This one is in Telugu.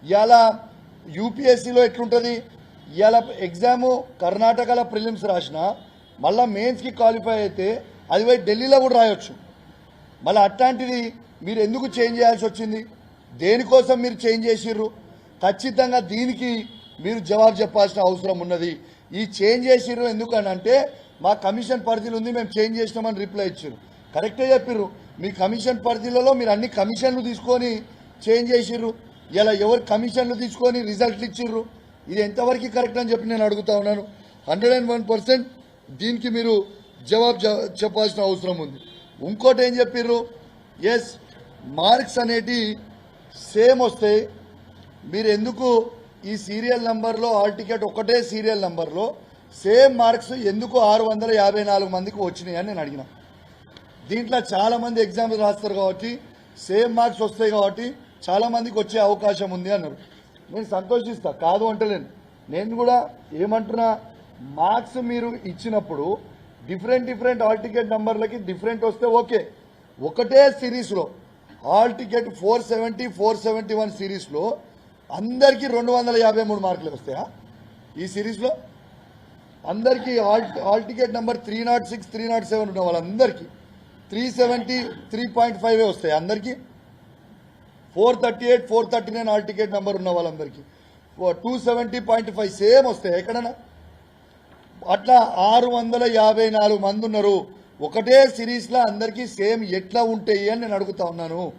ఇవాళ యూపీఎస్సీలో ఎట్లుంటుంది, ఇవాళ ఎగ్జాము కర్ణాటకలో ప్రిలిమ్స్ రాసిన మళ్ళీ మెయిన్స్కి క్వాలిఫై అయితే అది పోయి ఢిల్లీలో కూడా రాయొచ్చు. మళ్ళీ అట్లాంటిది మీరు ఎందుకు చేంజ్ చేయాల్సి వచ్చింది? దేనికోసం మీరు చేంజ్ చేసిర్రు? ఖచ్చితంగా దీనికి మీరు జవాబు చెప్పాల్సిన అవసరం ఉన్నది. ఈ చేంజ్ చేసిర్రు ఎందుకనంటే మా కమిషన్ పరిధిలో ఉంది, మేము చేంజ్ చేసినామని రిప్లై ఇచ్చారు. కరెక్టే చెప్పిర్రు. మీ కమిషన్ పరిధిలో మీరు అన్ని కమిషన్లు తీసుకొని చేంజ్ చేసిర్రు. ఇలా ఎవరు కమిషన్లు తీసుకొని రిజల్ట్లు ఇచ్చిర్రు? ఇది ఎంతవరకు కరెక్ట్ అని చెప్పి నేను అడుగుతా ఉన్నాను. 101% దీనికి మీరు జవాబు చెప్పాల్సిన అవసరం ఉంది. ఇంకోటి ఏం చెప్పిర్రు? ఎస్, మార్క్స్ అనేటి సేమ్ వస్తాయి, మీరు ఎందుకు ఈ సీరియల్ నంబర్లో హాల్ టికెట్ ఒకటే సీరియల్ నంబర్లో సేమ్ మార్క్స్ ఎందుకు 654 మందికి వచ్చినాయి అని నేను అడిగిన. దీంట్లో చాలామంది ఎగ్జామ్స్ రాస్తారు కాబట్టి సేమ్ మార్క్స్ వస్తాయి కాబట్టి చాలామందికి వచ్చే అవకాశం ఉంది అన్నారు. నేను సంతోషిస్తా, కాదు అంటలేను. నేను కూడా ఏమంటున్నా, మార్క్స్ మీరు ఇచ్చినప్పుడు డిఫరెంట్ హాల్ టికెట్ నంబర్లకి డిఫరెంట్ వస్తే ఓకే. ఒకటే సిరీస్లో హాల్ టికెట్ 470, 471 సిరీస్లో అందరికీ 253 మార్కులు వస్తాయా? ఈ సిరీస్లో అందరికీ హాల్ టికెట్ నెంబర్ 306, 307 ఉన్న వాళ్ళందరికీ 370, 3.5 వస్తాయి. అందరికీ 438, 439 హాల్ టికెట్ నెంబర్ ఉన్న వాళ్ళందరికీ 270.5 సేమ్ వస్తాయి ఎక్కడన్నా? అట్లా 654 మంది ఉన్నారు. ఒకటే సిరీస్లో అందరికీ సేమ్ ఎట్లా ఉంటాయి అని నేను అడుగుతా ఉన్నాను.